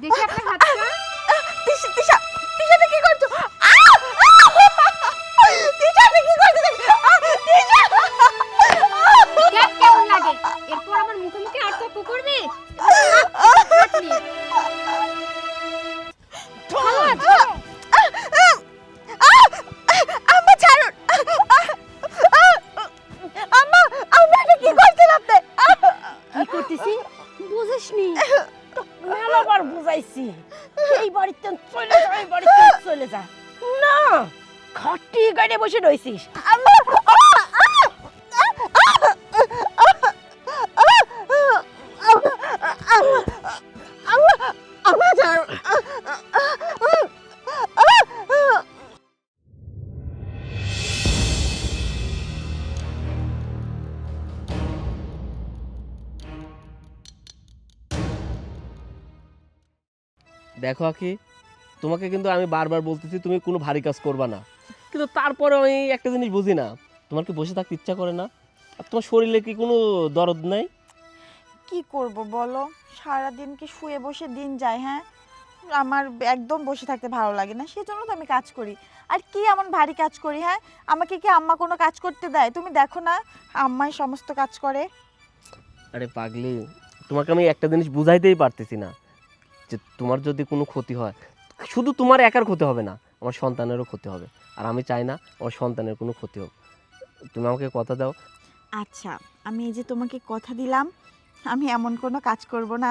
দেখি আপনার হাতটা। তিশা তিশা তিশাটা কি করছো? তিশাটা কি করছো? দেখ কেমন লাগে। এরপর আমার মুখে মুখে আর তর্ক করবি? হাত নিয়ে। ভালো আছে? আম্মা ছাড়ুন। আম্মা আম্মা এটা কি করছেন আপনি? কি করতেছি বুঝিসনি? মেলাবার বুঝাইছি এই বাড়িতে চলে যা, এই বাড়িতে চলে যা। না, খাটি গাড়ি বসে রইছিস। আম্মা আম্মা ছাড়ুন। দেখো আখি, তোমাকে কিন্তু আমি বারবার বলতেছি তুমি কোনো ভারী কাজ করবা না, কিন্তু তারপরে আমি একটা জিনিস বুঝি না, তোমার কি বসে থাকতে ইচ্ছা করে না? আর তোমার শরীরে কি কোনো দরদ নাই? কি করব বলো, সারা দিন কি শুয়ে বসে দিন যায়? হ্যাঁ, আমার একদম বসে থাকতে ভালো লাগে না, সেজন্য তো আমি কাজ করি। আর কি এমন ভারী কাজ করি? হ্যাঁ, আমাকে কি আম্মা কোনো কাজ করতে দেয়? তুমি দেখো না, আম্মাই সমস্ত কাজ করে। আরে পাগলি, তোমাকে আমি একটা জিনিস বুঝাইতেই পারতেছি না, যে তোমার যদি কোনো ক্ষতি হয়, শুধু তোমার একার ক্ষতি হবে না, আমার সন্তানেরও ক্ষতি হবে। আর আমি চাই না আমার সন্তানের কোনো ক্ষতি হোক। তুমি আমাকে কথা দাও। আচ্ছা, আমি এই যে তোমাকে কথা দিলাম, আমি এমন কোনো কাজ করব না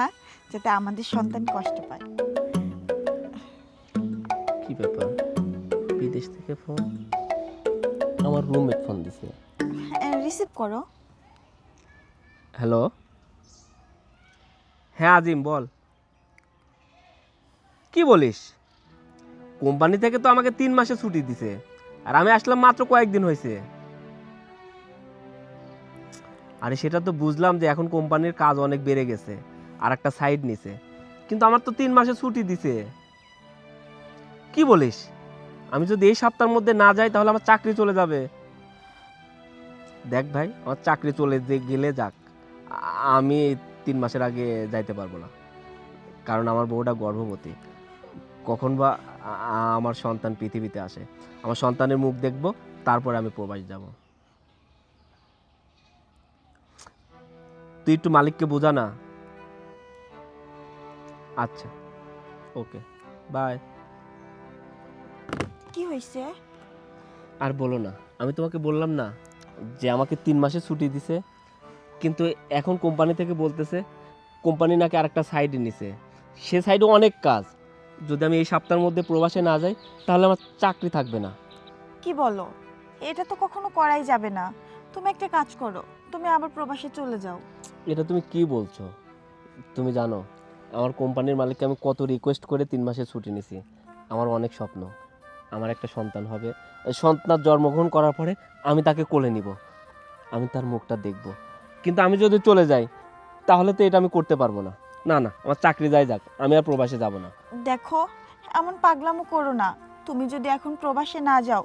যাতে আমাদের সন্তান কষ্ট পায়। কি ব্যাপার, বিদেশ থেকে ফোন? আমার রুমমেট ফোন দিছে। রিসিভ করো। হ্যালো, হ্যাঁ আজিম বল। কি বলিস? কোম্পানি থেকে তো আমাকে 3 মাসে ছুটি দিছে, আর আমি আসলাম মাত্র কয়েকদিন হয়েছে। আরে সেটা তো বুঝলাম যে এখন কোম্পানির কাজ অনেক বেড়ে গেছে, আর একটা সাইড নিছে, কিন্তু আমার তো 3 মাসে ছুটি দিছে। কি বলিস? আমি যদি এই সপ্তাহের মধ্যে না যাই তাহলে আমার চাকরি চলে যাবে। দেখ ভাই, আমার চাকরি চলে গেলে যাক, আমি 3 মাসের আগে যাইতে পারবো না, কারণ আমার বউটা গর্ভবতী। কখন বা আমার সন্তান পৃথিবীতে আসে, আমার সন্তানের মুখ দেখবো, তারপরে আমি প্রবাস যাব। তুই একটু মালিককে বোঝা না। আচ্ছা, ওকে, বাই। কি হয়েছে? আর বলো না, আমি তোমাকে বললাম না যে আমাকে 3 মাসে ছুটি দিছে, কিন্তু এখন কোম্পানি থেকে বলতেছে কোম্পানি নাকি আরেকটা সাইডে নিছে, সে সাইডে অনেক কাজ। যদি আমি এই সপ্তাহের মধ্যে প্রবাসে না যাই তাহলে আমার চাকরি থাকবে না। কি বলো? এটা তো কখনো করাই যাবে না। তুমি একটা কাজ করো, তুমি আবার প্রবাসে চলে যাও। এটা তুমি কি বলছো? তুমি জানো আমার কোম্পানির মালিককে আমি কত রিকোয়েস্ট করে 3 মাসের ছুটি নিছি। আমার অনেক স্বপ্ন, আমার একটা সন্তান হবে। সন্তান জন্মগ্রহণ করার পরে আমি তাকে কোলে নিব, আমি তার মুখটা দেখব। কিন্তু আমি যদি চলে যাই তাহলে তো এটা আমি করতে পারবো না। না না, আমার চাকরি যাই যাক, আমি আর প্রবাসে যাব না। দেখো, এমন পাগলামো করো না। তুমি যদি এখন প্রবাসে না যাও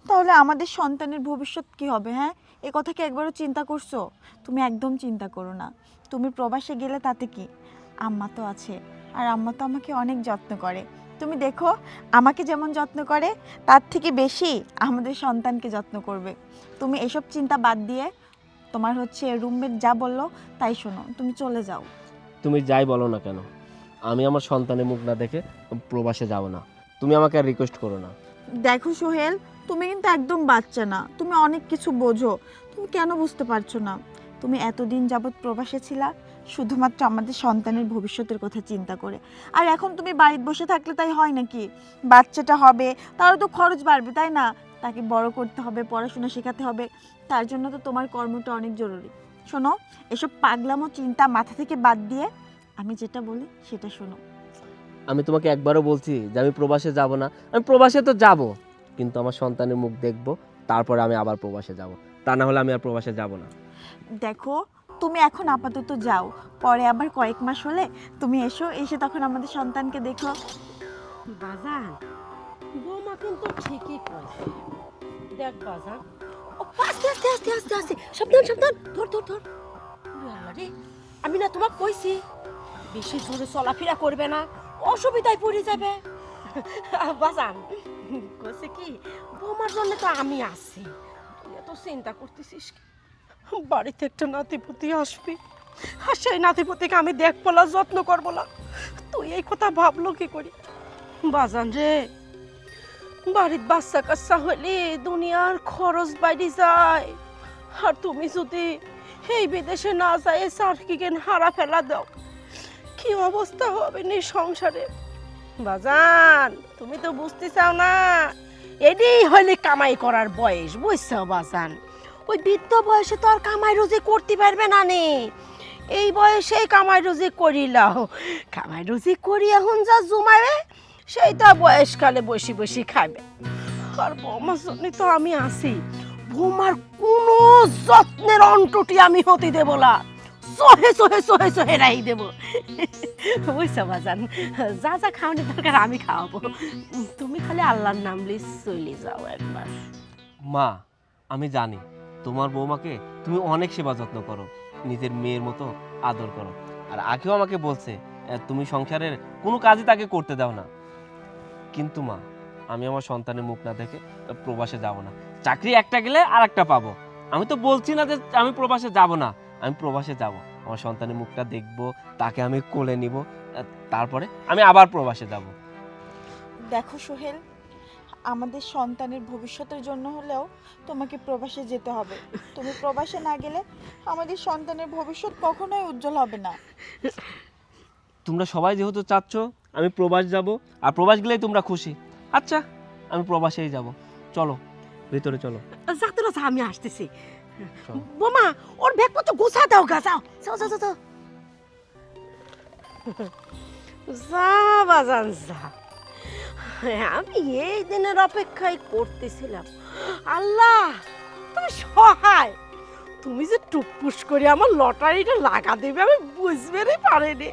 তাহলে আমাদের সন্তানের ভবিষ্যৎ কি হবে? হ্যাঁ, এ কথা কি একবারও চিন্তা করছো? তুমি একদম চিন্তা করো না। তুমি প্রবাসে গেলে তাতে কি, আম্মা তো আছে, আর আম্মা তো আমাকে অনেক যত্ন করে। তুমি দেখো, আমাকে যেমন যত্ন করে তার থেকে বেশি আমাদের সন্তানকে যত্ন করবে। তুমি এসব চিন্তা বাদ দিয়ে তোমার হচ্ছে রুমমেট যা বললো তাই শোনো, তুমি চলে যাও। তুমি যাই বলো না কেন, আমি আমার সন্তানের মুখ না দেখে প্রবাসে যাব না। তুমি আমাকে আর রিকোয়েস্ট করো না। দেখো সোহেল, তুমি কিন্তু একদম বাচ্চা না, তুমি অনেক কিছু বোঝো। তুমি কেন বুঝতে পারছো না? তুমি এতদিন যাবৎ প্রবাসে ছিলা শুধুমাত্র আমাদের সন্তানের ভবিষ্যতের কথা চিন্তা করে, আর এখন তুমি বাড়িতে বসে থাকলে তাই হয় নাকি? বাচ্চাটা হবে, তারও তো খরচ বাড়বে, তাই না? তাকে বড় করতে হবে, পড়াশোনা শেখাতে হবে, তার জন্য তো তোমার কর্মটা অনেক জরুরি। শোনো, এসব পাগলামো চিন্তা মাথা থেকে বাদ দিয়ে আমি যেটা বলি সেটা শোনো। আমি তোমাকে একবারও বলছি যে আমি প্রবাসে যাব না। আমি প্রবাসে তো যাব, কিন্তু আমার সন্তানের মুখ দেখব, তারপরে আমি আবার প্রবাসে যাব। তা না হলে আমি আর প্রবাসে যাব না। দেখো, তুমি এখন আপাতত যাও, পরে আবার কয়েক মাস হলে তুমি এসো, এসে তখন আমাদের সন্তানকে দেখো। বাজান, বৌমা কিন্তু ঠিকই কইছে। দেখ বাজান, ও আস্তে আস্তে আস্তে আস্তে আস্তে, সাবধান সাবধান, ধর ধর ধর। আরে আমি না তোমাকে কইছি বেশি জোরে চলাফেরা করবে না, অসুবিধায় পড়ে যাবে। বাজান কইছে কি বৌমার জন্য তো আমি আছি, তুই এত চিন্তা করতেছিস কি? বাড়িতে একটা নাতিপুতি আসবি, আর সেই নাতিপুতিকে আমি দেখবো না, যত্ন করবো না, তুই এই কথা ভাবলো কি করি? বাজান রে, বাড়ির বাচ্চা কাচ্চা হলে দুনিয়ার খরচ বাইরে যায়, আর তুমি যদি এই বিদেশে না যায় সার্টিফিকেট হারা ফেলা দাও, কি অবস্থা হবে নি সংসারে? বাজান তুমি তো বুঝতে চাও না, এটাই হলে কামাই করার বয়স, বুঝছো বাজান? ওই বৃদ্ধ বয়সে তো আর কামাই রুজি করতে পারবে না নে, এই বয়সে কামাই রুজি করিলাও, কামাই রুজি করি এখন যা জমাবে সেইটা বয়সকালে বসে বসে খাবে। আর বৌমার জন্য তো আমি আছি, বৌমার কোনো যত্নের অন্টটি আমি হতে দেব না, সহে সহে সহে সহে রাই দেব, বুঝছো বাজান? যা যা খাওয়ানোর দরকার আমি খাওয়াবো, তুমি খালি আল্লাহর নাম লিস চলে যাও একবার। মা, আমি জানি তোমার বৌমাকে তুমি অনেক সেবা যত্ন করো, নিজের মেয়ের মতো আদর করো। আর আগেও আমাকে বলছে তুমি সংসারের কোনো কাজই তাকে করতে দাও না। কিন্তু মা, আমি আমার সন্তানের মুখ না দেখে প্রবাসে যাব না। চাকরি একটা গেলে আর একটা পাবো। আমি তো বলছি না যে আমি প্রবাসে যাব না, আমি প্রবাসে যাব, আমার সন্তানের মুখটা দেখব, তাকে আমি কোলে নিব, তারপরে আমি আবার প্রবাসে যাব। দেখো সোহেল, আমাদের সন্তানের ভবিষ্যতের জন্য হলেও তোমাকে প্রবাসে যেতে হবে। তুমি প্রবাসে না গেলে আমাদের সন্তানের ভবিষ্যৎ কখনোই উজ্জ্বল হবে না। তোমরা সবাই যেহেতু চাচ্ছ আমি প্রবাস যাব, আর প্রবাস গেলেই তোমরা খুশি, আচ্ছা আমি প্রবাসেই যাব। চলো ভিতরে চলো। যাতে না আমি আসতেছি। বোমা ওর ব্যাগপত্র গুছা দাও গা, যাও যাও যাও যাও যা বাজান যা। আমি এই দিনের অপেক্ষায় করতেছিলাম। আল্লাহ তুমি সহায়, তুমি যে টুপুস করে আমার লটারিটা লাগা দেবে আমি বুঝবেনই পারিনি।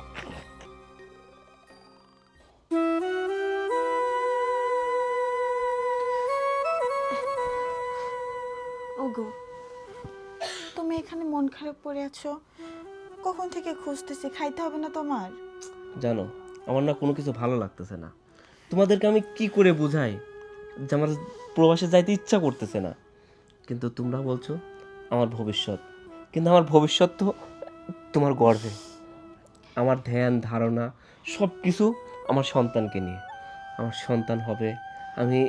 ওগো, তুমি এখানে মন খারাপ করে আছো, কখন থেকে খুঁজতেছি, খাইতে হবে না তোমার? জানো আমার না কোনো কিছু ভালো লাগতেছে না। তোমাদেরকে আমি কি করে বোঝাই যে আমার প্রবাসে যাইতে ইচ্ছা করতেছে না, কিন্তু তোমরা বলছো আমার ভবিষ্যৎ, কিন্তু আমার ভবিষ্যৎ তো তোমার গর্ভে। আমার ধ্যান ধারণা সব কিছু আমার সন্তানকে নিয়ে। আমার সন্তান হবে, আমি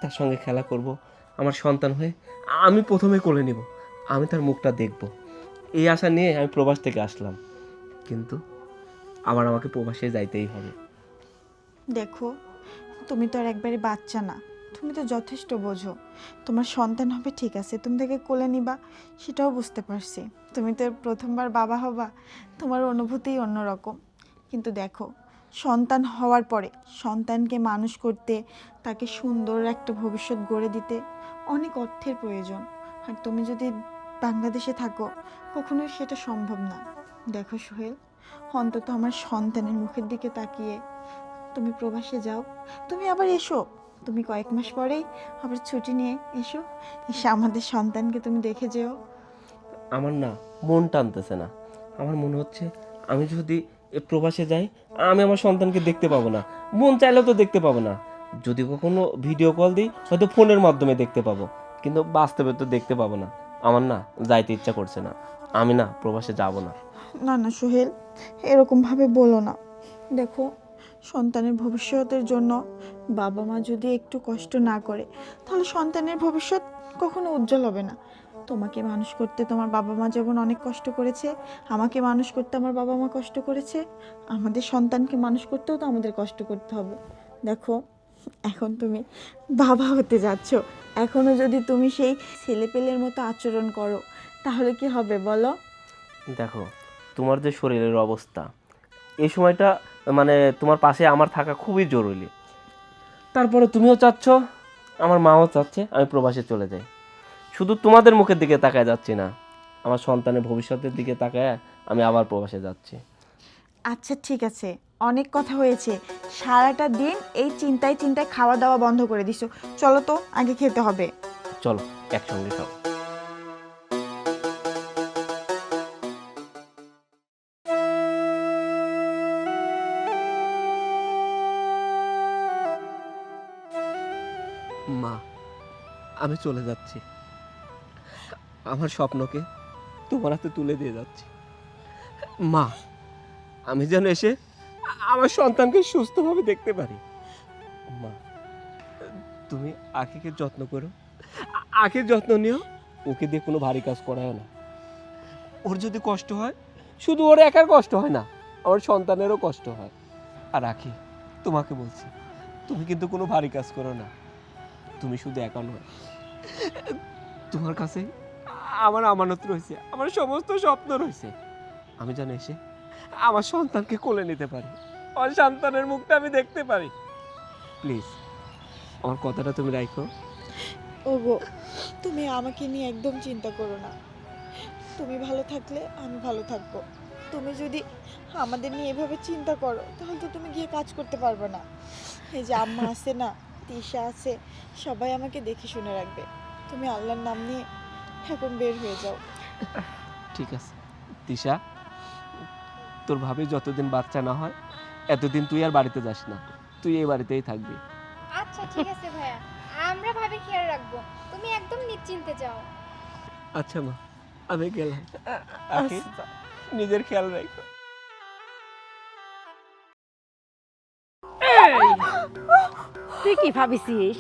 তার সঙ্গে খেলা করব, আমার সন্তান হয়ে আমি প্রথমে কোলে নিব, আমি তার মুখটা দেখব, এই আশা নিয়ে আমি প্রবাস থেকে আসলাম। কিন্তু আবার আমাকে প্রবাসে যাইতেই হবে। দেখো, তুমি তো আর একবারে বাচ্চা না, তুমি তো যথেষ্ট বোঝো। তোমার সন্তান হবে ঠিক আছে, তুমি তাকে কোলে নিবা সেটাও বুঝতে পারছি, তুমি তো প্রথমবার বাবা হবা, তোমার অনুভূতিই অন্যরকম। কিন্তু দেখো, সন্তান হওয়ার পরে সন্তানকে মানুষ করতে, তাকে সুন্দর একটা ভবিষ্যৎ গড়ে দিতে অনেক অর্থের প্রয়োজন। আর তুমি যদি বাংলাদেশে থাকো কখনোই সেটা সম্ভব না। দেখো সোহেল, অন্তত আমার সন্তানের মুখের দিকে তাকিয়ে তুমি প্রবাসে যাও, তুমি আবার এসো, তুমি কয়েক মাস পরেই আবার ছুটি নিয়ে এসো, এসে আমাদের সন্তানকে তুমি দেখে যেও। আমার না মন টানতেছে না, আমার মনে হচ্ছে আমি যদি প্রবাসে যাই আমি আমার সন্তানকে দেখতে পাবো না, মন চাইলেও তো দেখতে পাবো না। যদি কখনো ভিডিও কল দিই হয়তো ফোনের মাধ্যমে দেখতে পাবো, কিন্তু বাস্তবে তো দেখতে পাবো না। আমার না যাইতে ইচ্ছা করছে না, আমি না প্রবাসে যাব না। না না সোহেল, এরকমভাবে বলো না। দেখো, সন্তানের ভবিষ্যতের জন্য বাবা মা যদি একটু কষ্ট না করে তাহলে সন্তানের ভবিষ্যৎ কখনো উজ্জ্বল হবে না। তোমাকে মানুষ করতে তোমার বাবা মা যেমন অনেক কষ্ট করেছে, আমাকে মানুষ করতে আমার বাবা মা কষ্ট করেছে, আমাদের সন্তানকে মানুষ করতেও তো আমাদের কষ্ট করতে হবে। দেখো, এখন তুমি বাবা হতে যাচ্ছ, এখনও যদি তুমি সেই ছেলেপেলের মতো আচরণ করো তাহলে কি হবে বলো? দেখো তোমার যে শরীরের অবস্থা, এই সময়টা মানে তোমার পাশে আমার থাকা খুবই জরুরি। তারপরে তুমিও চাচ্ছ, আমার মাও চাচ্ছে আমি প্রবাসে চলে যাই। শুধু তোমাদের মুখের দিকে তাকায় যাচ্ছি না, আমার সন্তানের ভবিষ্যতের দিকে তাকায় আমি আবার প্রবাসে যাচ্ছি। আচ্ছা ঠিক আছে, অনেক কথা হয়েছে, সারাটা দিন এই চিন্তায় চিন্তায় খাওয়া দাওয়া বন্ধ করে দিছো, চলো তো আগে খেতে হবে। চলো একসঙ্গে খাও। মা, আমি চলে যাচ্ছি। আমার স্বপ্নকে তোমার হাতে তুলে দিয়ে যাচ্ছি। মা, আমি যেন এসে আমার সন্তানকে সুস্থভাবে দেখতে পারি। মা, তুমি আখিকে যত্ন করো, আখির যত্ন নিও। ওকে দিয়ে কোনো ভারী কাজ করায় না। ওর যদি কষ্ট হয়, শুধু ওর একার কষ্ট হয় না, আমার সন্তানেরও কষ্ট হয়। আর আখি, তোমাকে বলছি, তুমি কিন্তু কোনো ভারী কাজ করো না। তুমি শুধু একা নয়, তোমার কাছে আমার আমানত রয়েছে, আমার সমস্ত স্বপ্ন রয়েছে। আমি যেন এসে আমার সন্তানকে কোলে নিতে পারি, আমার সন্তানের মুখটা আমি দেখতে পারি। প্লিজ, আমার কথাটা তুমি রাখো। ওগো, তুমি আমাকে নিয়ে একদম চিন্তা করো না। তুমি ভালো থাকলে আমি ভালো থাকবো। তুমি যদি আমাদের নিয়ে এভাবে চিন্তা করো তাহলে তো তুমি গিয়ে কাজ করতে পারবে না। এই যে আম্মা আছে না, তিশা আছে, সবাই আমাকে দেখে শুনে রাখবে। তুমি আল্লাহর নাম নিয়ে এখন বের হয়ে যাও। ঠিক আছে তিশা, তোর ভাবি যতদিন বাচ্চা না হয় এতদিন তুই আর বাড়িতে যাস না, তুই এই বাড়িতেই থাকবি। আচ্ছা ঠিক আছে ভাইয়া, আমরা ভাবি খেয়াল রাখবো, তুমি একদম নিশ্চিন্তে যাও। আচ্ছা মা, আমি গেলাম। আখি, নিজের খেয়াল রাখো। এই, তুই কি ভাবিছিস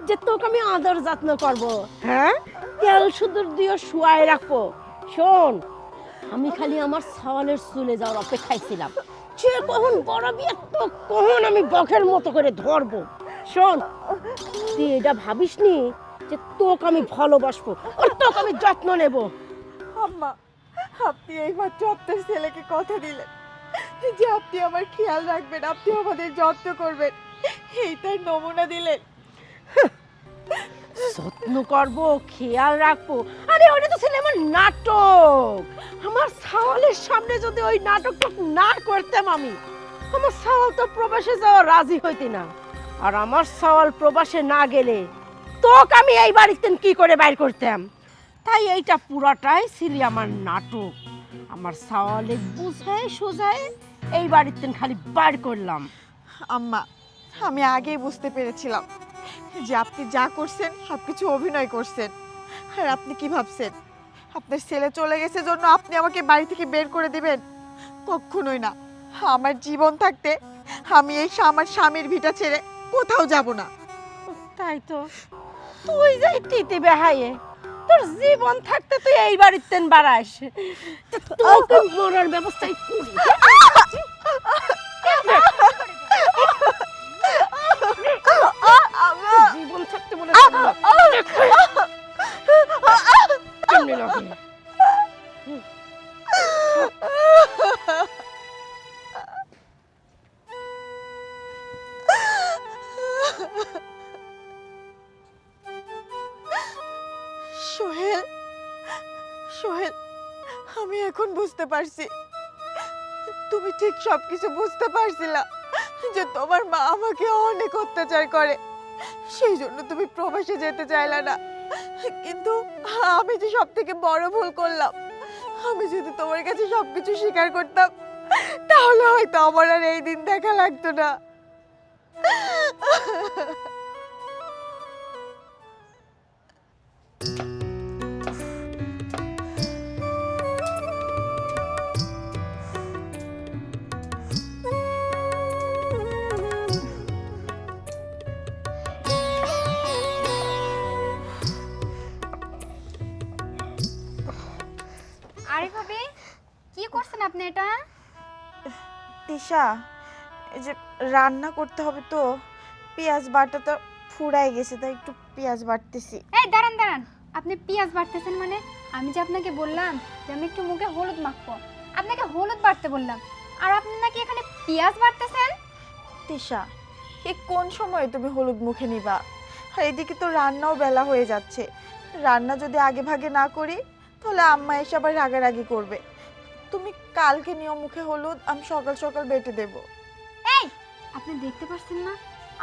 যে তোকে আমি আদর যত্ন করব? হ্যাঁ, তেল সুদূর দিয়ে শুয়ায় রাখবো? শোন, আমি খালি আমার সওয়ালের চুলে যাওয়ার অপেক্ষায় ছিলাম। সে কখন বড় বিয়ে, তো কখন আমি বকের মতো করে ধরবো। শোন, তুই এটা ভাবিস নি যে তোকে আমি ভালোবাসবো আর তোকে আমি যত্ন নেব। আম্মা, আপনি এইমাত্র আপনার ছেলেকে কথা দিলেন যে আপনি আমার খেয়াল রাখবেন, আপনি আমাদের যত্ন করবেন, এইটার নমুনা দিলেন। যত্ন করবো, খেয়াল রাখবো? আরে ওটা তো ছিল আমার নাটক। আমার সাওয়ালের সামনে যদি ওই নাটকটা না করতাম আমি, আমার সাওয়াল তো প্রবাসে যাওয়া রাজি হইতি না। আর আমার সাওয়াল প্রবাসে না গেলে তোকে আমি এই বাড়িতে কি করে বাইর করতাম? তাই এইটা পুরাটাই ছিল আমার নাটক। আমার সাওয়ালে বুঝায় সোজায় এই বাড়িতে খালি বাইর করলাম। আম্মা, আমি আগেই বুঝতে পেরেছিলাম যে আপনি যা করছেন সবকিছু অভিনয় করছেন। আর আপনি কি ভাবছেন আপনার ছেলে চলে গেছে জন্য আপনি আমাকে বাড়ি থেকে বের করে দিবেন? কখনোই না। আমার জীবন থাকতে আমি এই আমার স্বামীর ভিটা ছেড়ে কোথাও যাব না। তাই তো, তুই যাই তিতি বেহাইয়ে, তোর জীবন থাকতে তুই এই বাড়িতে বাড়াস, তোকে মরার ব্যবস্থাই করি। জীবন থাকতে বলে কেমনে লাগে? সোহেল, সোহেল, আমি এখন বুঝতে পারছি তুমি ঠিক সবকিছু বুঝতে পারছিলা যে তোমার মা আমাকে অনেক অত্যাচার করে, সেই জন্য তুমি প্রবাসে যেতে চাইলা না। কিন্তু আমি যে সব থেকে বড় ভুল করলাম, আমি যদি তোমার কাছে সবকিছু স্বীকার করতাম তাহলে হয়তো আমার আর এই দিন দেখা লাগতো না। আরে ভাবি, কি করছেন আপনি এটা? তিশা, এই যে রান্না করতে হবে তো পেঁয়াজ বাটাটা ফুরাই গেছে, তাই একটু পেঁয়াজ বাটতেছি। এই দাঁড়ান দাঁড়ান, আপনি পেঁয়াজ বাটতেছেন মানে? আমি যে আপনাকে বললাম যে আমি একটু মুখে হলুদ মাখবো, আপনাকে হলুদ বাটতে বললাম, আর আপনি নাকি এখানে পেঁয়াজ বাটতেছেন? তিশা, এ কোন সময় তুমি হলুদ মুখে নিবা? আর এদিকে তো রান্নাও বেলা হয়ে যাচ্ছে। রান্না যদি আগে ভাগে না করি তাহলে আম্মা এসে আবার রাগারাগি করবে। তুমি কালকে নিও মুখে হলুদ, আমি সকাল সকাল বেটে দেব। এই, আপনি দেখতে পাচ্ছেন না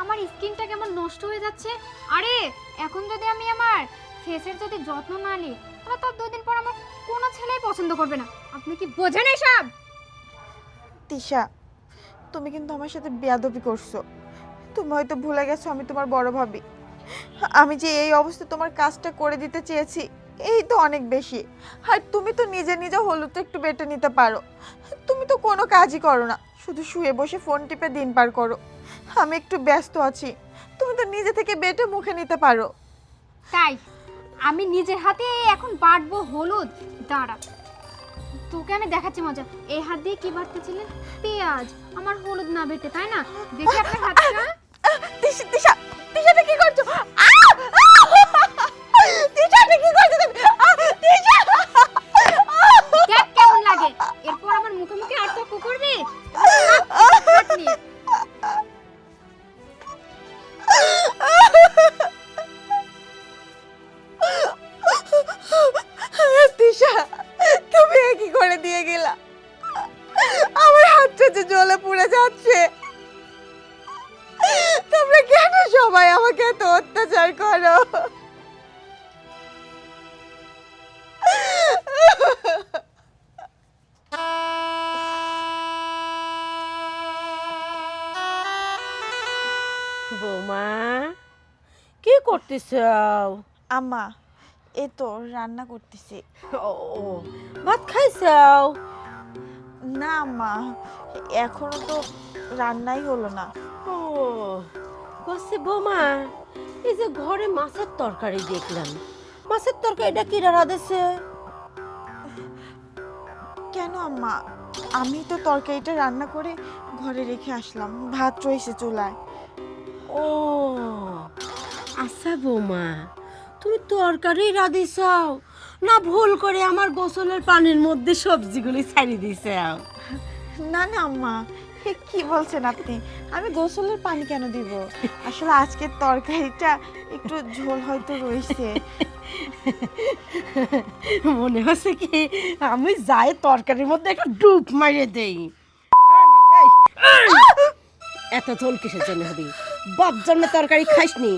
আমার স্কিনটা কেমন নষ্ট হয়ে যাচ্ছে? আরে এখন যদি আমি আমার ফেসের যদি যত্ন না নিই তাহলে তার 2 দিন পর আমার কোনো ছেলেই পছন্দ করবে না। আপনি কি বোঝেন এসব? তিশা, তুমি কিন্তু আমার সাথে বেয়াদবি করছো। তুমি হয়তো ভুলে গেছো আমি তোমার বড় ভাবি। আমি যে এই অবস্থা তোমার কাজটা করে দিতে চেয়েছি এই তো অনেক বেশি। আর তুমি তো নিজে নিজে হলুদটা একটু বেটে নিতে পারো। তুমি তো কোনো কাজই করো না, শুধু শুয়ে বসে ফোন টিপে দিন পার করো। আমি একটু ব্যস্ত আছি, তুমি তো নিজে থেকে বেটে মুখে নিতে পারো। তাই আমি নিজের হাতে এখন বাটবো হলুদ। দাঁড়া, তোকে আমি দেখাচ্ছি মজা। এই হাত দিয়ে কি বাটতেছিলেন? পেঁয়াজ। আমার হলুদ না বেটে, তাই না? দেখি আপনার হাতটা। তিশা তিশা তিশাটা কি করছো? তিশাটা কি করছো তুমি? তিশা দেখ কেমন লাগে। এরপর আমার মুখে মুখে আর তর্ক করবি? হাত নিয়ে। তিশা, তুমি এ কি করে দিয়ে গেলা? আমার হাতটা যে জ্বলে পুড়ে যাচ্ছে। তোমরা কেন সবাই আমাকে এত অত্যাচার করো? বৌমা কি করতেছ? আম্মা, এই তো রান্না করতেছি। ও ভাত খাইছাও? না আম্মা, এখনো তো রান্নাই হলো না। ও বসে বৌমা, এই যে ঘরে মাছের তরকারি দেখলাম, মাছের তরকারিটা কি রান্না দিছে? কেন আম্মা? আমি তো তরকারিটা রান্না করে ঘরে রেখে আসলাম, ভাত রয়েছে চুলায়। ও আচ্ছা বৌমা, তুমি তরকারি রাঁধিছাও না ভুল করে আমার গোসলের পানির মধ্যে সবজিগুলি ছাড়িয়ে দিছাও? না না আম্মা, এ কি বলছেন আপনি? আমি গোসলের পানি কেন দিব? আসলে আজকের তরকারিটা একটু ঝোল হয়তো রয়েছে। মনে হচ্ছে কি আমি যাই তরকারির মধ্যে একটা ডুব মারিয়ে দেই। এত ঝোল কিসের জন্য হবে? বাপ জন্মে তরকারি খাইসনি,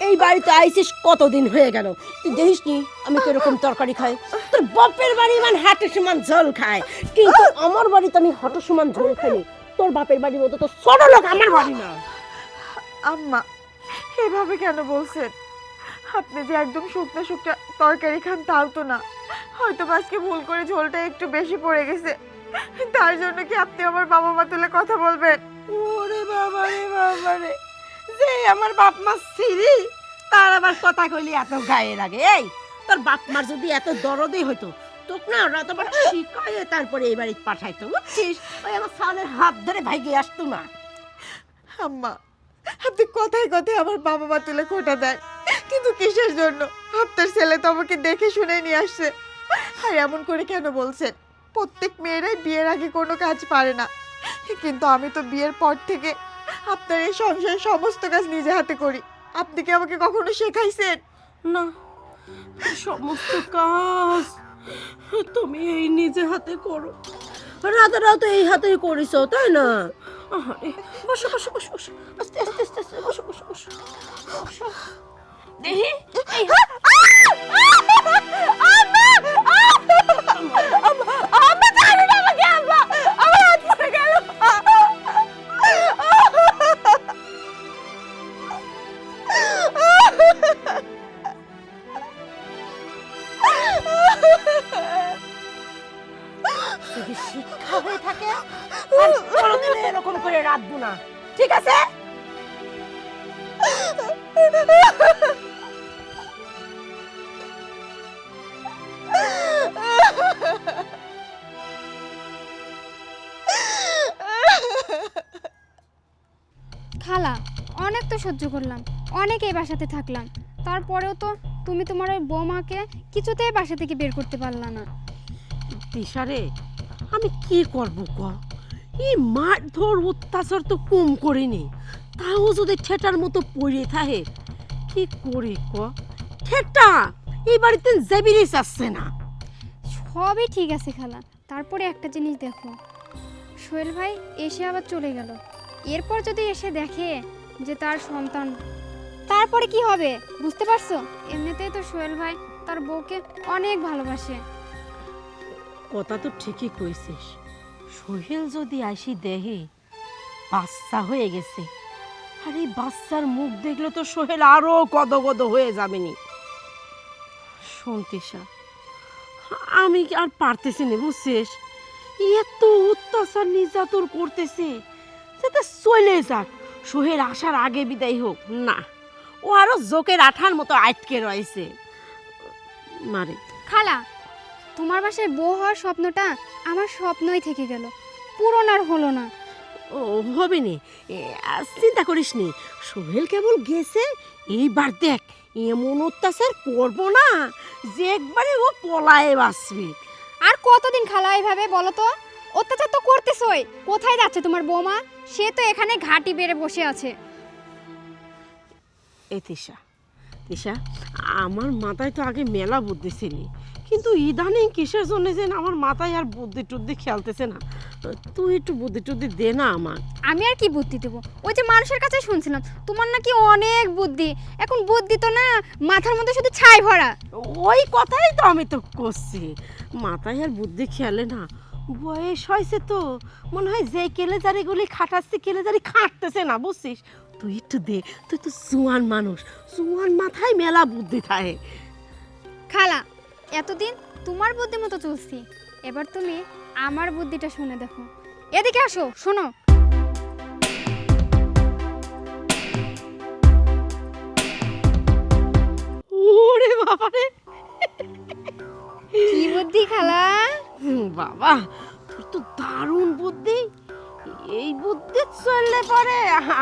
এই বাড়িতে আইসিস কতদিন হয়ে গেল, তুই দেখিসনি আমি তো এরকম তরকারি খাই? তোর বাপের বাড়ি মানে হাটের সমান ঝোল খায়, কিন্তু আমার বাড়িতে আমি হাটের সমান ঝোল খাইনি। তোর বাপের বাড়ির মতো তো ছোট লোক আমার বাড়ি না। আম্মা, এভাবে কেন বলছেন? আপনি যে একদম শুকনো শুকনো তরকারি খান তাও তো না। হয়তো আজকে ভুল করে ঝোলটা একটু বেশি পড়ে গেছে, তার জন্য কি আপনি আমার বাবা মা তুলে কথা বলবেন? ওরে বাবা রে বাবা রে, যে আমার বাপ মা ছিরি তার আবার কথা কইলি এত গায়ে লাগে? এই তোর বাপ মার যদি এত দরদই হইতো, তোকে না রাতবার শিখাইয়ে তারপরে এই বাড়ি পাঠাইতো, বুঝছিস? ওই আমার সালের হাত ধরে ভাইগে আসতো না। আম্মা, আপনি কথায় কথায় আমার বাবা মা তুলে খোঁটা দেয়, কিন্তু কিসের জন্য? আপনার ছেলে তো আমাকে দেখে শুনে নিয়ে আসছে। আর এমন করে কেন বলছেন? প্রত্যেক মেয়েরাই বিয়ের আগে কোনো কাজ পারে না, কিন্তু আমি তো বিয়ের পর থেকে আপনার এই সংসারের সমস্ত কাজ নিজে হাতে করি। আপনি কি আমাকে কখনো শেখাইছেন? না, সমস্ত কাজ তুমি এই নিজে হাতে করো, রাতেরাও তো এই হাতেই করিস, তাই না? আরে বসো বসো বসো বসো, আস্তে আস্তে আস্তে আস্তে বসো বসো বসো বসো। দেখি এই যদি শিক্ষা হয়ে থাকে আর কোনোদিন এরকম করে রাখবো না, ঠিক আছে? খালা, অনেক তো সহ্য করলাম, অনেক এই বাসাতে থাকলাম, তারপরেও তো তুমি তোমার ওই বৌমাকে কিছুতেই বাসা থেকে বের করতে পারলা না। দিশারে, আমি কি করব ক? এই মারধর অত্যাচার তো কম করিনি, তাও যদি ঠেটার মতো পড়ে থাকে, কি করি ক? ঠেটা এই বাড়িতে যাবিরই চাচ্ছে না। সবই ঠিক আছে খালা, তারপরে একটা জিনিস দেখো, সোহেল ভাই এসে আবার চলে গেল, এরপর যদি এসে দেখে যে তার সন্তান, তারপরে কি হবে বুঝতে পারছো? এমনিতেই তো সোহেল ভাই তার বউকে অনেক ভালোবাসে। কথা তো ঠিকই কইছিস, সোহেল যদি আসি দেহে বাচ্চা হয়ে গেছে আর এই বাচ্চার মুখ দেখলে তো সোহেল আরো গদগদ হয়ে যাবে নি। শোন তিশা, আমি আর পারতেছি না বুঝছিস, এত অত্যাচার নির্যাতন করতেছে, সেটা চলে যাক, সোহেল আসার আগে বিদায় হোক না, ও আরো জোকের আঠার মতো আটকে রয়েছে। মারে খালা, তোমার বাসায় বউ হওয়ার স্বপ্নটা আমার স্বপ্নই থেকে গেল, পূরণ আর হলো না। ও হবে নি, চিন্তা করিস নি, সোহেল কেবল গেছে, এইবার দেখ এমন অত্যাচার করবো না যে একবারে ও পলায়ে বাঁচবে। আর কতদিন খালা এইভাবে বলো তো? অত্যাচার তো করতেছই। কোথায় যাচ্ছে তোমার বৌমা? সে তো এখানে ঘাটি বেড়ে বসে আছে। এ তিশা, তিশা, আমার মাথায় তো আগে মেলা বুদ্ধি ছিল, কিন্তু ইদানিং কিসের জন্য যেন আমার মাথায় আর বুদ্ধি টুদ্ধি খেলতেছে না। তুই একটু বুদ্ধি টুদ্ধি দে না আমার। আমি আর কি বুদ্ধি দেবো? ওই যে মানুষের কাছে শুনছিলাম তোমার নাকি অনেক বুদ্ধি। এখন বুদ্ধি তো না, মাথার মধ্যে শুধু ছাই ভরা। ওই কথাই তো আমি তো করছি, মাথায় আর বুদ্ধি খেলে না, বয়স হয়েছে তো, মনে হয় যে কেলেজারিগুলি খাটাচ্ছে কেলেজারি খাটতেছে না, বুঝছিস? তুই একটু দে, তুই তো জোয়ান মানুষ, জোয়ান মাথায় মেলা বুদ্ধি থাকে। খালা, এতদিন তোমার বুদ্ধি মতো চলছি, এবার তুমি আমার বুদ্ধিটা শুনে দেখো। এদিকে আসো, শোনো। ওরে বাবা রে, কি বুদ্ধি খালা? বাবা তোর তো দারুণ বুদ্ধি, এই বুদ্ধি চললে পরে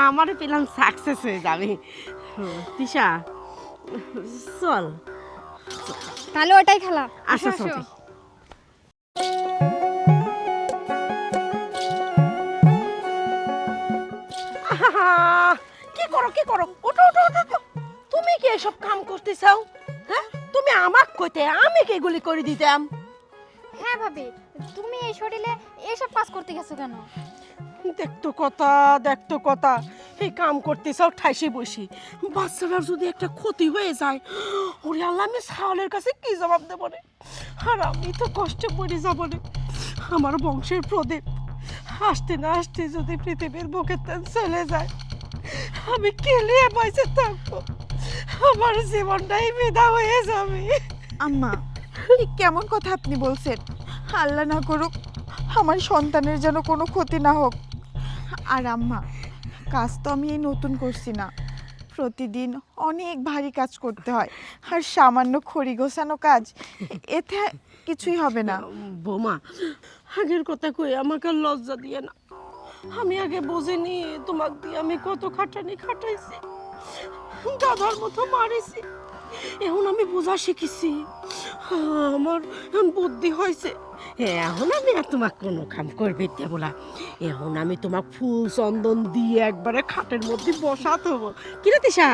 আমার প্ল্যান সাকসেস হয়ে যাবে। তিশা চল, তাহলে ওটাই খালা। আসো আসো, আসো। চল। আহা, কি করো কি করো, ওঠো ওঠো ওঠো ওঠো। তুমি কি এসব কাম করতে চাও? হ্যাঁ, তুমি আমাক কইতে আমি কি এগুলি করে দিতাম? হ্যাঁ ভাবি, তুমি এই শরীরে এসব কাজ করতে গেছো কেন? দেখতো কথা, এই কাম করতে চাও ঠাইসে বসি, বাচ্চাটার যদি একটা ক্ষতি হয়ে যায়, ওরে আল্লাহ, আমি সাওয়ালের কাছে কি জবাব দেবো রে? আর আমি তো কষ্টে পড়ে যাবো রে, আমার বংশের প্রদীপ আসতে না আসতে যদি পৃথিবীর বুকে চলে যায়, আমি কেলিয়ে পয়সা থাকবো, আমার জীবনটাই বিধা হয়ে যাবে। আম্মা, এ কেমন কথা আপনি বলছেন? আল্লাহ না করুক আমার সন্তানের যেন কোনো ক্ষতি না হোক। আর আম্মা, কাজ তো আমি এই নতুন করছি না, প্রতিদিন অনেক ভারী কাজ করতে হয়, আর সামান্য খড়ি গোছানো কাজ, এতে কিছুই হবে না। বোমা, আগের কথা কই আমাকে আর লজ্জা দিয়ে না, আমি আগে বুঝিনি তোমাকে দিয়ে আমি কত খাটানি খাটাইছি, গাধার মতো মারিছি, এখন আমি বোঝা শিখেছি, আমার বুদ্ধি হয়েছে, এখন আমি আর তোমাকে কোনো কাম করবে দেবো না, এখন আমি তোমাকে ফুল চন্দন দিয়ে একবারে খাটের মধ্যে বসাতে হবো। কিরে তিশা?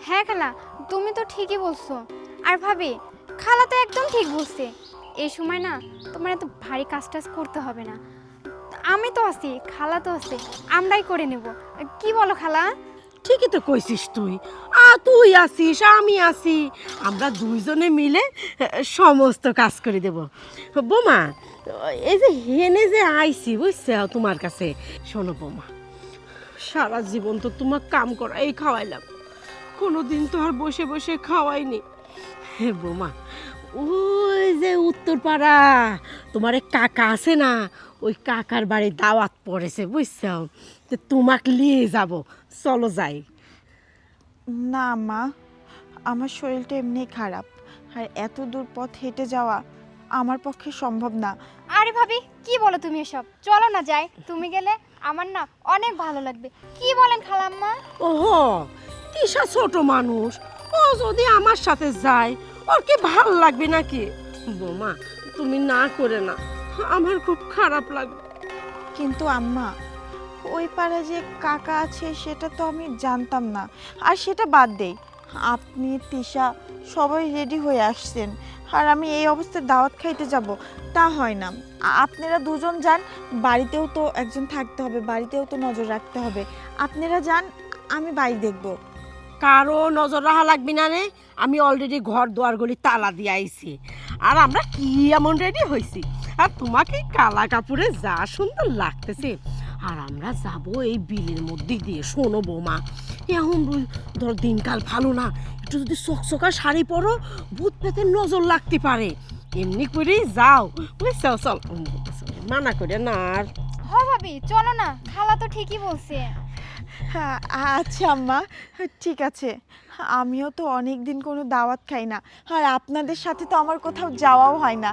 হ্যাঁ খালা, তুমি তো ঠিকই বলছো। আর ভাবি, খালা তো একদম ঠিক বলছে। এই সময় না তোমার এত ভারী কাজ টাজ করতে হবে না। আমি তো আছি, খালা তো আছে, আমরাই করে নেব। কি বলো খালা? ঠিকই তো কইছিস তুই, তুই আসিস আমি আসি, আমরা দুইজনে মিলে সমস্ত কাজ করে দেব। বোমা, এই যে হেনে যে আইছি বুঝছে তোমার কাছে, শোনো বোমা, সারা জীবন তো তোমার কাম করাই খাওয়াইলাম, কোনোদিন তো আর বসে বসে খাওয়াইনি। হে বোমা, ওই যে উত্তরপাড়া তোমার এক কাকা আছে না, ওই কাকার বাড়ি দাওয়াত পড়েছে বুঝছো, তো তোমাকে নিয়ে যাব, চলো যাই। না মা, আমার শরীরটা এমনি খারাপ, আর এত দূর পথ হেঁটে যাওয়া আমার পক্ষে সম্ভব না। আরে ভাবি, কি বলো তুমি এসব? চলো না যাই, তুমি গেলে আমার না অনেক ভালো লাগবে। কি বলেন খালাম্মা? ওহো, তিশা ছোট মানুষ, ও যদি আমার সাথে যায় ওর কি ভালো লাগবে নাকি? বোমা, তুমি না করে না, আমার খুব খারাপ লাগবে। কিন্তু আম্মা, ওই পাড়া যে কাকা আছে সেটা তো আমি জানতাম না, আর সেটা বাদ দেই, আপনি তিশা সবাই রেডি হয়ে আসছেন, আর আমি এই অবস্থায় দাওয়াত খাইতে যাব, তা হয় না। আপনারা দুজন যান, বাড়িতেও তো একজন থাকতে হবে, বাড়িতেও তো নজর রাখতে হবে। আপনারা যান, আমি বাড়ি দেখব। কারো নজর রাখা লাগবে না রে, আমি অলরেডি ঘর দুয়ারগুলি তালা দিয়ে আইছি, আর আমরা কি এমন রেডি হয়েছি, আর তোমাকে কালা কাপড়ে যা সুন্দর লাগতেছে, আর আমরা যাব এই বিলের মধ্যে দিয়ে। শোনো বৌমা, এখন ধর দিনকাল ভালো না, একটু যদি চকচকা শাড়ি পরো ভূত পেতের নজর লাগতে পারে। এমনি করেই যাও, বুঝছো? চল, মানা করে না আর। হ ভাবি চলো না, খালা তো ঠিকই বলছে। হ্যাঁ আচ্ছা আম্মা, ঠিক আছে। আমিও তো অনেক দিন কোনো দাওয়াত খাই না, আর আপনাদের সাথে তো আমার কোথাও যাওয়াও হয় না।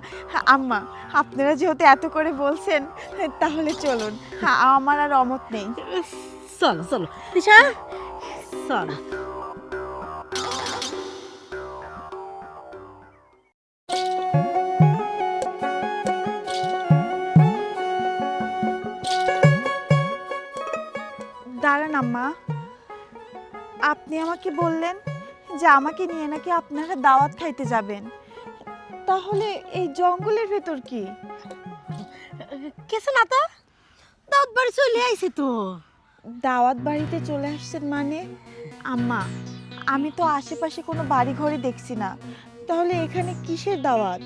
আম্মা, আপনারা যেহেতু এত করে বলছেন, তাহলে চলুন, আমার আর অমত নেই। চলো চলো দিশা, চলো। দাঁড়ান আম্মা, আপনি আমাকে বললেন যে আমাকে নিয়ে নাকি আপনারা দাওয়াত খাইতে যাবেন, তাহলে এই জঙ্গলের ভেতর কি? কিছু না তো, দাওয়াত বাড়ি চলে আইছে তো। দাওয়াত বাড়িতে চলে আসছেন মানে? আম্মা, আমি তো আশেপাশে কোনো বাড়ি ঘরে দেখছি না, তাহলে এখানে কিসের দাওয়াত?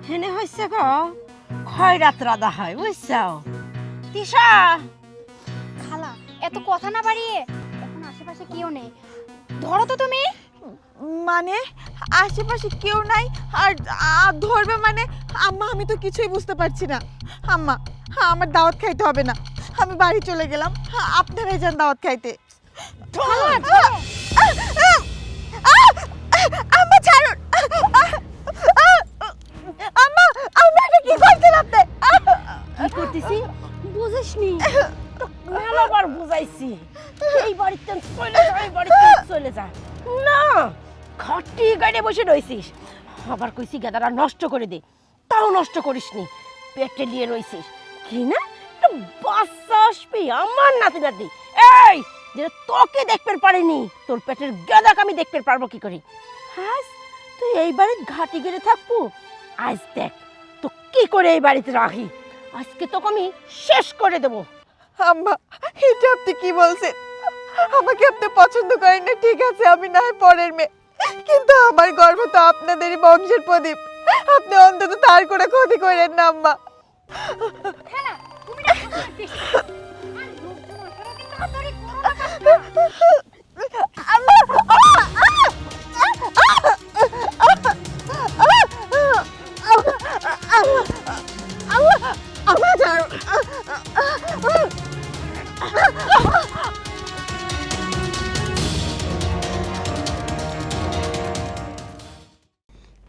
হেনে হয়েছে গো খয়রাত রাধা হয়, বুঝছো তিশা? খালা এত কথা না বাড়িয়ে, এখন আশেপাশে কেউ নেই, ধরো তো তুমি। মানে আশেপাশে কেউ নাই আর ধরবে মানে? আম্মা, আমি তো কিছুই বুঝতে পারছি না। আম্মা, আমার দাওয়াত খাইতে হবে না, আমি বাড়ি চলে গেলাম, আপনারাই যান দাওয়াত খাইতে। আম্মা ছাড়ুন, আম্মা, আম্মা এটা কি করছেন আপনি? কি করতেছি বুঝিসনি? মেলাবার বুঝাইছি এই বাড়িতে চলে যা, এই বাড়িতে চলে যা। না, খাটি গাড়ি বসে রইছিস। আবার কইছি গাদারা নষ্ট করে দে, তাও নষ্ট করিসনি, পেটে নিয়ে রইছিস কি না? একটু বাচ্চা আসবি আমার নাতি নাতি, এই যে তোকে দেখতে পারিনি, তোর পেটের গাদাকে আমি দেখতে পারবো কি করে? হ্যাঁ, তুই এই বাড়ির ঘাটি গেড়ে থাকবো? আজ দেখ তো কি করে এই বাড়িতে রাখি, আজকে তোকে আমি শেষ করে দেবো। আম্মা, এটা আপনি কি বলছেন? আমাকে আপনি পছন্দ করেন না, ঠিক আছে, আমি না হয় পরের মেয়ে, কিন্তু আমার গর্ব তো আপনাদেরই বংশের প্রদীপ, আপনি অন্তত তার করে ক্ষতি করেন না আম্মা। খালা তুমি না কথা রাখিস। আর লোকজন আসলে কি তাড়াতাড়ি করো না কাজটা। আম্মা, আম্মা ছাড়ুন।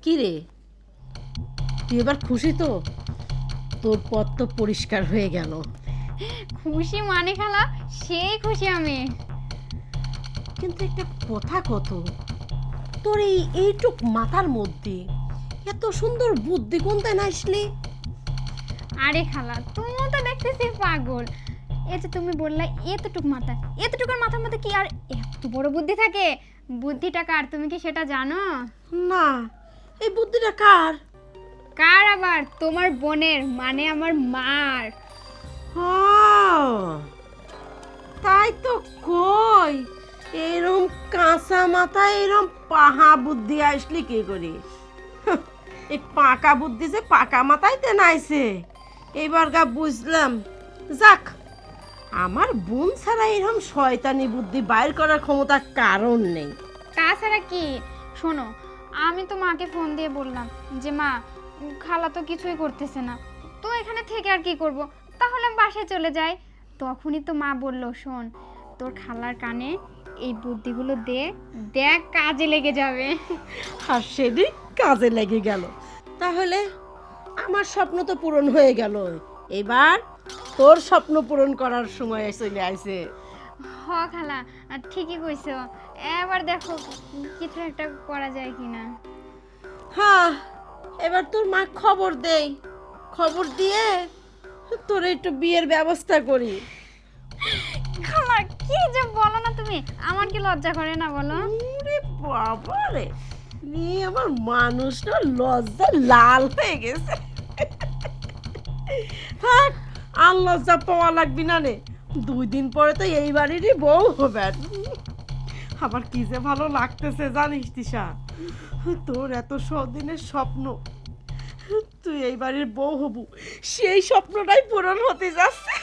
কি রে, তুই এবার খুশি তো? তোর পথ তো পরিষ্কার হয়ে গেল। খুশি মানে খালা, সেই খুশি আমি। কিন্তু একটা কথা কত, তোর এইটুক মাথার মধ্যে এত সুন্দর বুদ্ধি কোনটা না আসলে? আরে খালা, তুমিও তো দেখতেছি পাগল। এই যে তুমি বললা এতটুক মাথা, এতটুকুর মাথার মধ্যে কি আর এত বড় বুদ্ধি থাকে? বুদ্ধিটা কার তুমি কি সেটা জানো? না, এই বুদ্ধিটা কার? কার আবার? তোমার বোনের, মানে আমার মার। তাই তো কই, এরম কাঁচা মাথায় এরম পাহা বুদ্ধি আসলি কি করি? এই পাকা বুদ্ধি যে পাকা মাথায় তে নাইছে, এবার গা বুঝলাম। যাক, আমার বোন ছাড়া এরকম শয়তানি বুদ্ধি বাইর করার ক্ষমতা কারণ নেই। তাছাড়া কি, শোনো, আমি তো মাকে ফোন দিয়ে বললাম যে মা, খালা তো কিছুই করতেছে না, তো এখানে থেকে আর কি করব, তাহলে আমি বাসায় চলে যাই। তখনই তো মা বলল, শোন, তোর খালার কানে এই বুদ্ধিগুলো দে, দেখ কাজে লেগে যাবে। আর সেদিন কাজে লেগে গেল। তাহলে আমার স্বপ্ন তো পূরণ হয়ে গেল, এবার তোর স্বপ্ন পূরণ করার সময় চলে আসে। হ খালা, ঠিকই কইছো, এবার দেখো কিছু একটা করা যায় কিনা। হ্যাঁ, এবার তোর মা খবর দেই, খবর দিয়ে তোর একটু বিয়ের ব্যবস্থা করি। খালা কি যে বলো না তুমি, আমার কি লজ্জা করে না বলো? ওরে বাবা রে, নিয়ে আমার মানুষটা লজ্জা লাল হয়ে গেছে। থাক, আর লজ্জা পাওয়া লাগবি না রে, 2 দিন পরে তো এই বাড়িরই বউ হবে। আমার কি যে ভালো লাগতেছে জানিস তিশা, তোর এত দিনের স্বপ্ন, তুই এই বাড়ির বউ হবু, সেই স্বপ্নটাই পূরণ হতে যাচ্ছে।